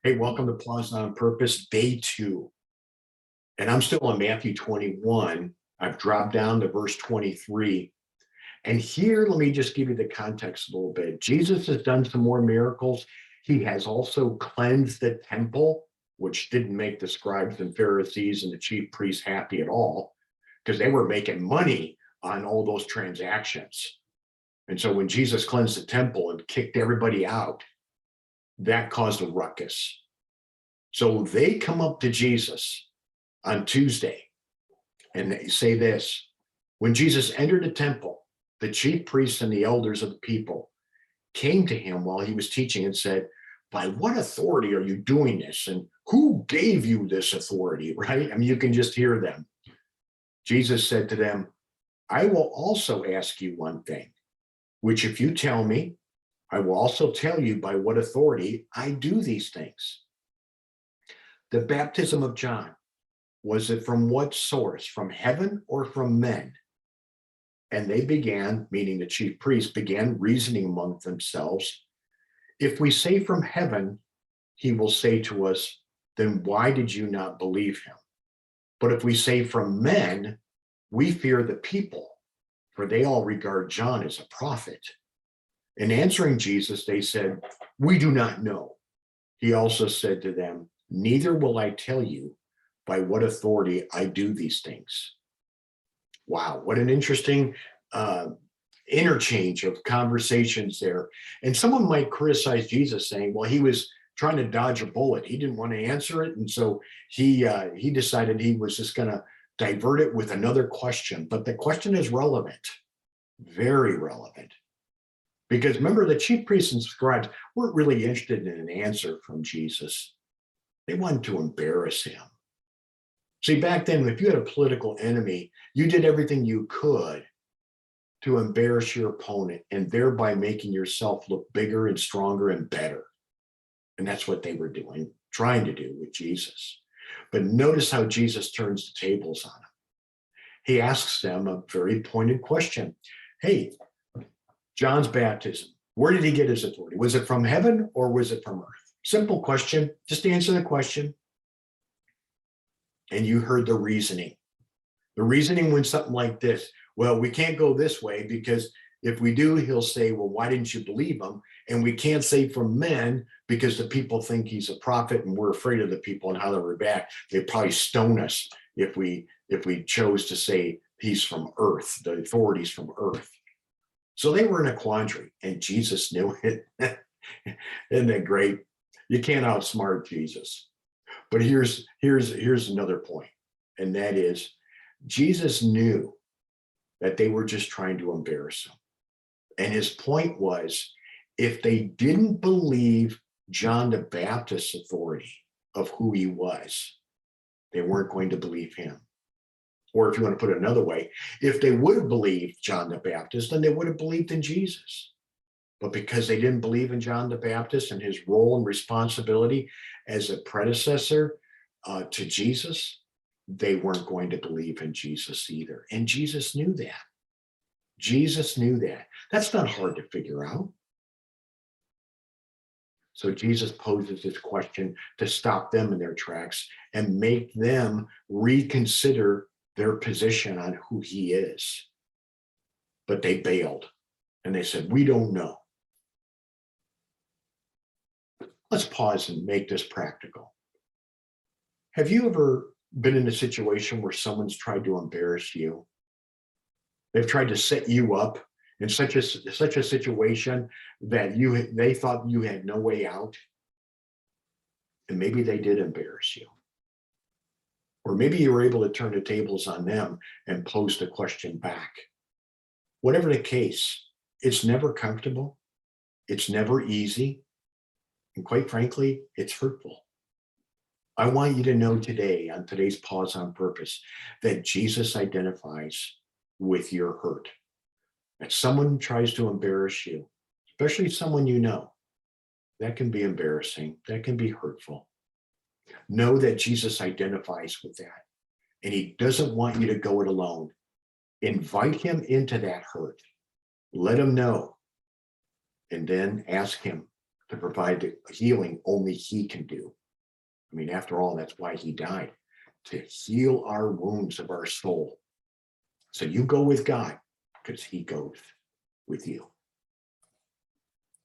Hey, welcome to Pause on Purpose, day 2. And I'm still on Matthew 21. I've dropped down to verse 23. And here, let me just give you the context a little bit. Jesus has done some more miracles. He has also cleansed the temple, which didn't make the scribes and Pharisees and the chief priests happy at all, because they were making money on all those transactions. And so when Jesus cleansed the temple and kicked everybody out, that caused a ruckus. So they come up to Jesus on Tuesday and they say this: when Jesus entered the temple, the chief priests and the elders of the people came to him while he was teaching and said, by what authority are you doing this? And who gave you this authority? Right? I mean, you can just hear them. Jesus said to them, I will also ask you one thing, which if you tell me, I will also tell you by what authority I do these things. The baptism of John, was it from what source? From heaven or from men? And they began, meaning the chief priests, began reasoning among themselves. If we say from heaven, he will say to us, then why did you not believe him? But if we say from men, we fear the people, for they all regard John as a prophet. In answering Jesus, they said, we do not know. He also said to them, neither will I tell you by what authority I do these things. Wow, what an interesting interchange of conversations there. And someone might criticize Jesus saying, well, he was trying to dodge a bullet. He didn't want to answer it. And so he decided he was just going to divert it with another question. But the question is relevant, very relevant. Because remember, the chief priests and scribes weren't really interested in an answer from Jesus. They wanted to embarrass him. See, back then, if you had a political enemy, you did everything you could to embarrass your opponent and thereby making yourself look bigger and stronger and better. And that's what they were doing, trying to do with Jesus. But notice how Jesus turns the tables on them. He asks them a very pointed question. Hey, John's baptism, where did he get his authority? Was it from heaven or was it from earth? Simple question, just answer the question. And you heard the reasoning. The reasoning went something like this. Well, we can't go this way because if we do, he'll say, well, why didn't you believe him? And we can't say from men because the people think he's a prophet and we're afraid of the people and how they react. They'd probably stone us if we chose to say he's from earth, the authorities from earth. So they were in a quandary and Jesus knew it. Isn't that great? You can't outsmart Jesus. But here's another point, and that is Jesus knew that they were just trying to embarrass him. And his point was, if they didn't believe John the Baptist's authority of who he was, they weren't going to believe him. Or if you want to put it another way, if they would have believed John the Baptist, then they would have believed in Jesus. But because they didn't believe in John the Baptist and his role and responsibility as a predecessor to Jesus, they weren't going to believe in Jesus either. And Jesus knew that. Jesus knew that. That's not hard to figure out. So Jesus poses this question to stop them in their tracks and make them reconsider their position on who he is. But they bailed and they said, we don't know. Let's pause and make this practical. Have you ever been in a situation where someone's tried to embarrass you? They've tried to set you up in such a situation that they thought you had no way out, and maybe they did embarrass you. Or maybe you were able to turn the tables on them and pose the question back. Whatever the case, it's never comfortable, it's never easy, and quite frankly, it's hurtful. I want you to know today, on today's Pause on Purpose, that Jesus identifies with your hurt. If someone tries to embarrass you, especially someone you know, that can be embarrassing, that can be hurtful. Know that Jesus identifies with that, and he doesn't want you to go it alone. Invite him into that hurt. Let him know, and then ask him to provide the healing only he can do. I mean, after all, that's why he died, to heal our wounds of our soul. So you go with God because he goes with you.